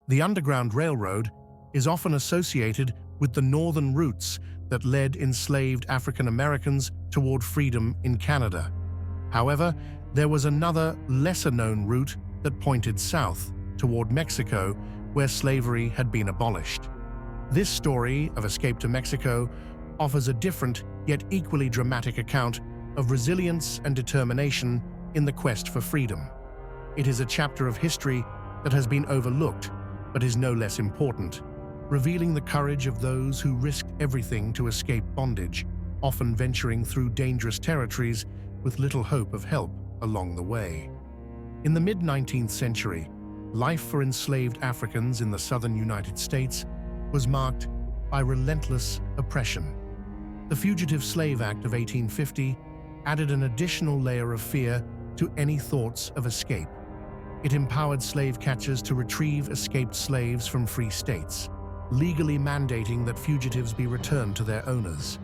The Underground Railroad is often associated with the northern routes that led enslaved African Americans toward freedom in Canada. However, there was another, lesser-known route that pointed south, toward Mexico, where slavery had been abolished. This story of escape to Mexico offers a different, yet equally dramatic account of resilience and determination in the quest for freedom. It is a chapter of history that has been overlooked, but is no less important, revealing the courage of those who risked everything to escape bondage, often venturing through dangerous territories with little hope of help along the way. In the mid-19th century, life for enslaved Africans in the southern United States was marked by relentless oppression. The Fugitive Slave Act of 1850 added an additional layer of fear to any thoughts of escape. It empowered slave catchers to retrieve escaped slaves from free states, legally mandating that fugitives be returned to their owners.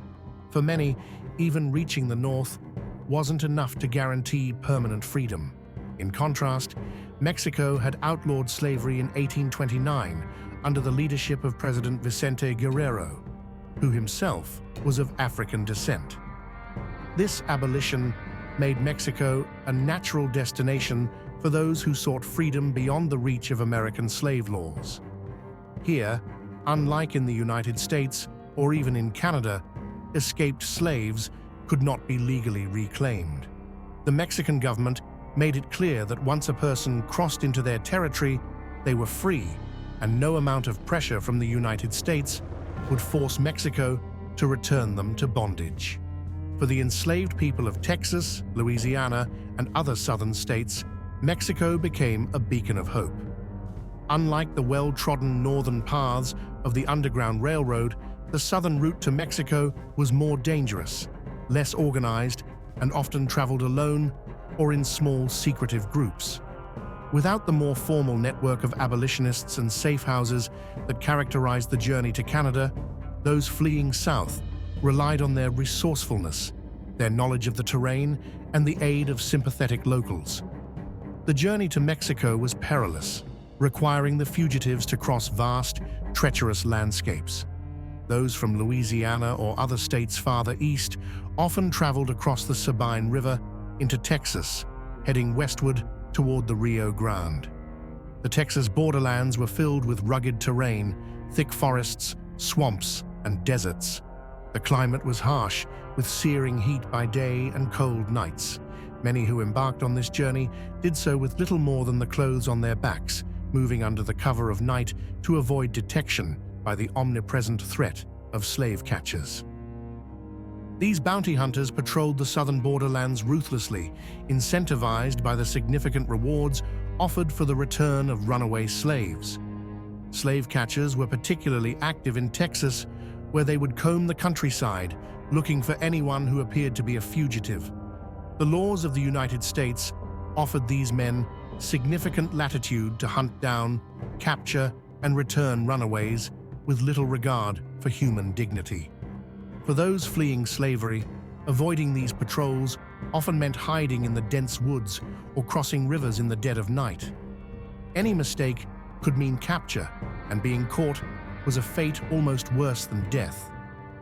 For many, even reaching the North wasn't enough to guarantee permanent freedom. In contrast, Mexico had outlawed slavery in 1829 under the leadership of President Vicente Guerrero, who himself was of African descent. This abolition made Mexico a natural destination for those who sought freedom beyond the reach of American slave laws. Here, unlike in the United States or even in Canada, escaped slaves could not be legally reclaimed. The Mexican government made it clear that once a person crossed into their territory, they were free, and no amount of pressure from the United States would force Mexico to return them to bondage. For the enslaved people of Texas, Louisiana, and other southern states, Mexico became a beacon of hope. Unlike the well-trodden northern paths of the Underground Railroad, the southern route to Mexico was more dangerous, less organized, and often traveled alone or in small, secretive groups. Without the more formal network of abolitionists and safe houses that characterized the journey to Canada, those fleeing south relied on their resourcefulness, their knowledge of the terrain, and the aid of sympathetic locals. The journey to Mexico was perilous, requiring the fugitives to cross vast, treacherous landscapes. Those from Louisiana or other states farther east often traveled across the Sabine River into Texas, heading westward toward the Rio Grande. The Texas borderlands were filled with rugged terrain, thick forests, swamps, and deserts. The climate was harsh, with searing heat by day and cold nights. Many who embarked on this journey did so with little more than the clothes on their backs, moving under the cover of night to avoid detection by the omnipresent threat of slave catchers. These bounty hunters patrolled the southern borderlands ruthlessly, incentivized by the significant rewards offered for the return of runaway slaves. Slave catchers were particularly active in Texas, where they would comb the countryside, looking for anyone who appeared to be a fugitive. The laws of the United States offered these men significant latitude to hunt down, capture, and return runaways with little regard for human dignity. For those fleeing slavery, avoiding these patrols often meant hiding in the dense woods or crossing rivers in the dead of night. Any mistake could mean capture, and being caught was a fate almost worse than death.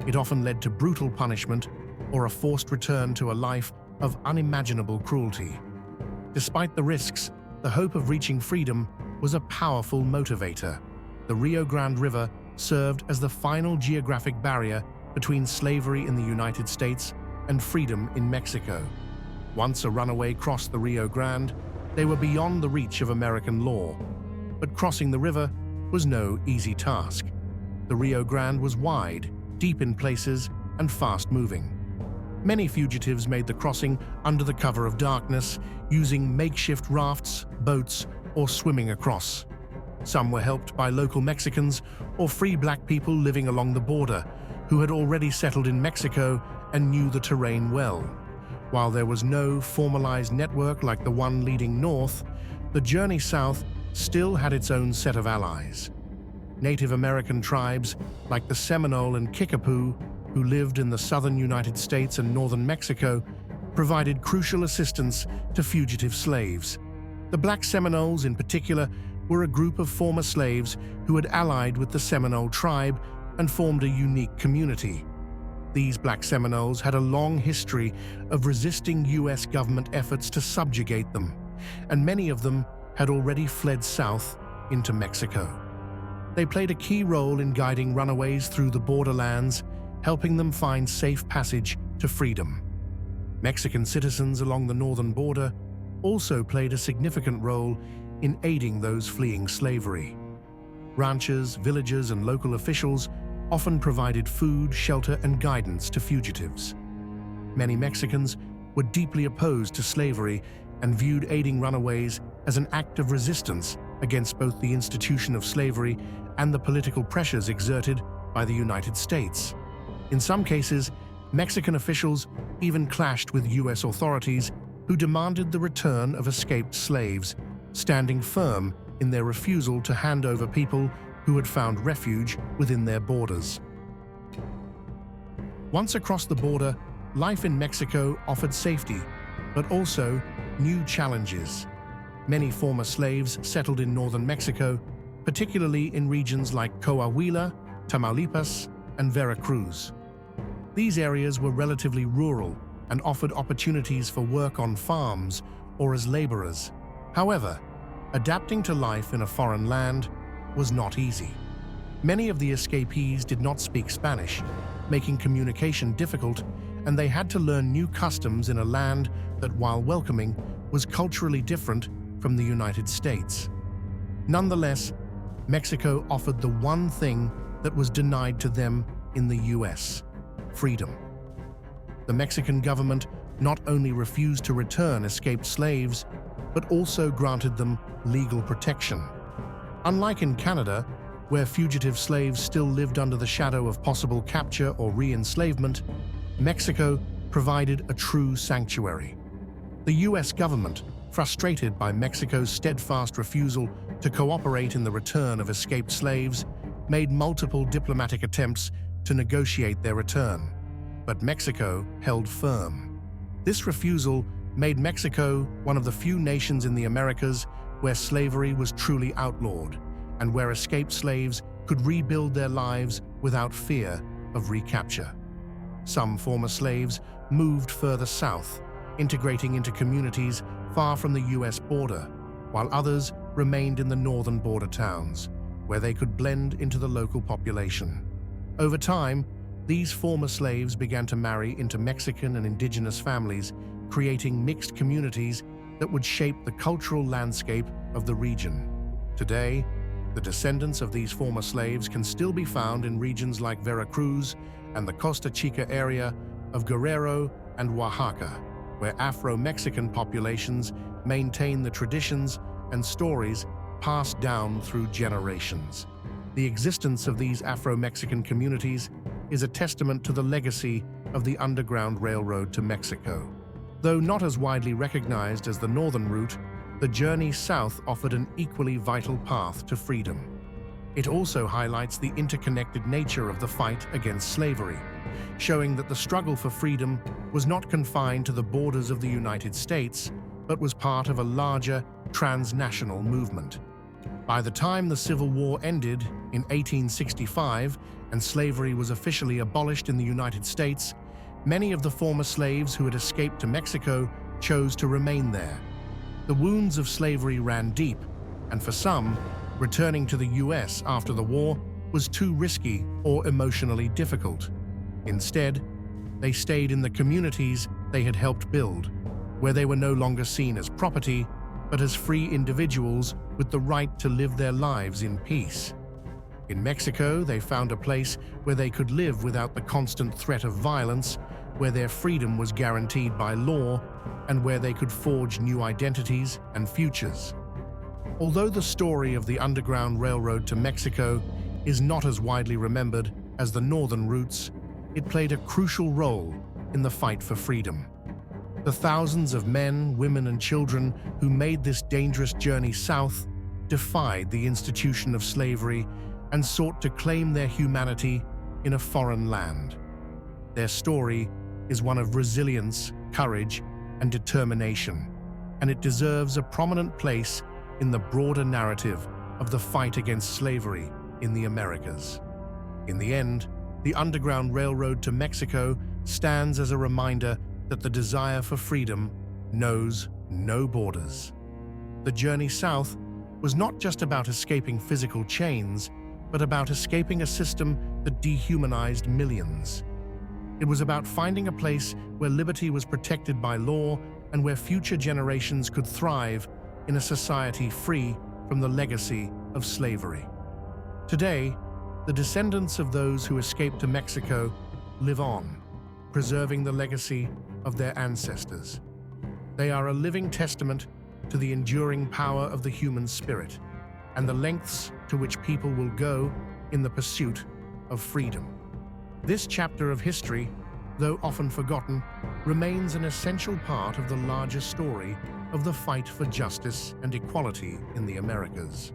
It often led to brutal punishment or a forced return to a life of unimaginable cruelty. Despite the risks, the hope of reaching freedom was a powerful motivator. The Rio Grande River served as the final geographic barrier between slavery in the United States and freedom in Mexico. Once a runaway crossed the Rio Grande, they were beyond the reach of American law. But crossing the river was no easy task. The Rio Grande was wide, deep in places, and fast-moving. Many fugitives made the crossing under the cover of darkness, using makeshift rafts, boats, or swimming across. Some were helped by local Mexicans or free black people living along the border, who had already settled in Mexico and knew the terrain well. While there was no formalized network like the one leading north, the journey south still had its own set of allies. Native American tribes like the Seminole and Kickapoo, who lived in the southern United States and northern Mexico, provided crucial assistance to fugitive slaves. The Black Seminoles, in particular, were a group of former slaves who had allied with the Seminole tribe and formed a unique community. These Black Seminoles had a long history of resisting U.S. government efforts to subjugate them, and many of them had already fled south into Mexico. They played a key role in guiding runaways through the borderlands, helping them find safe passage to freedom. Mexican citizens along the northern border also played a significant role in aiding those fleeing slavery. Ranchers, villagers, and local officials often provided food, shelter, and guidance to fugitives. Many Mexicans were deeply opposed to slavery and viewed aiding runaways as an act of resistance against both the institution of slavery and the political pressures exerted by the United States. In some cases, Mexican officials even clashed with U.S. authorities who demanded the return of escaped slaves, standing firm in their refusal to hand over people who had found refuge within their borders. Once across the border, life in Mexico offered safety, but also new challenges. Many former slaves settled in northern Mexico, particularly in regions like Coahuila, Tamaulipas, and Veracruz. These areas were relatively rural and offered opportunities for work on farms or as laborers. However, adapting to life in a foreign land was not easy. Many of the escapees did not speak Spanish, making communication difficult, and they had to learn new customs in a land that, while welcoming, was culturally different from the United States. Nonetheless, Mexico offered the one thing that was denied to them in the U.S. freedom. The Mexican government not only refused to return escaped slaves, but also granted them legal protection. Unlike in Canada, where fugitive slaves still lived under the shadow of possible capture or re-enslavement, Mexico provided a true sanctuary. The U.S. government, frustrated by Mexico's steadfast refusal to cooperate in the return of escaped slaves, made multiple diplomatic attempts to negotiate their return. But Mexico held firm. This refusal made Mexico one of the few nations in the Americas where slavery was truly outlawed and where escaped slaves could rebuild their lives without fear of recapture. Some former slaves moved further south, integrating into communities far from the U.S. border, while others remained in the northern border towns, where they could blend into the local population. Over time, these former slaves began to marry into Mexican and indigenous families, creating mixed communities that would shape the cultural landscape of the region. Today, the descendants of these former slaves can still be found in regions like Veracruz and the Costa Chica area of Guerrero and Oaxaca, where Afro-Mexican populations maintain the traditions and stories passed down through generations. The existence of these Afro-Mexican communities is a testament to the legacy of the Underground Railroad to Mexico. Though not as widely recognized as the northern route, the journey south offered an equally vital path to freedom. It also highlights the interconnected nature of the fight against slavery, showing that the struggle for freedom was not confined to the borders of the United States, but was part of a larger transnational movement. By the time the Civil War ended in 1865 and slavery was officially abolished in the United States, many of the former slaves who had escaped to Mexico chose to remain there. The wounds of slavery ran deep, and for some, returning to the U.S. after the war was too risky or emotionally difficult. Instead, they stayed in the communities they had helped build, where they were no longer seen as property, but as free individuals with the right to live their lives in peace. In Mexico, they found a place where they could live without the constant threat of violence, where their freedom was guaranteed by law, and where they could forge new identities and futures. Although the story of the Underground Railroad to Mexico is not as widely remembered as the northern routes, it played a crucial role in the fight for freedom. The thousands of men, women, and children who made this dangerous journey south defied the institution of slavery and sought to claim their humanity in a foreign land. Their story is one of resilience, courage, and determination, and it deserves a prominent place in the broader narrative of the fight against slavery in the Americas. In the end, the Underground Railroad to Mexico stands as a reminder that the desire for freedom knows no borders. The journey south was not just about escaping physical chains, but about escaping a system that dehumanized millions. It was about finding a place where liberty was protected by law and where future generations could thrive in a society free from the legacy of slavery. Today, the descendants of those who escaped to Mexico live on, preserving the legacy of their ancestors. They are a living testament to the enduring power of the human spirit and the lengths to which people will go in the pursuit of freedom. This chapter of history, though often forgotten, remains an essential part of the larger story of the fight for justice and equality in the Americas.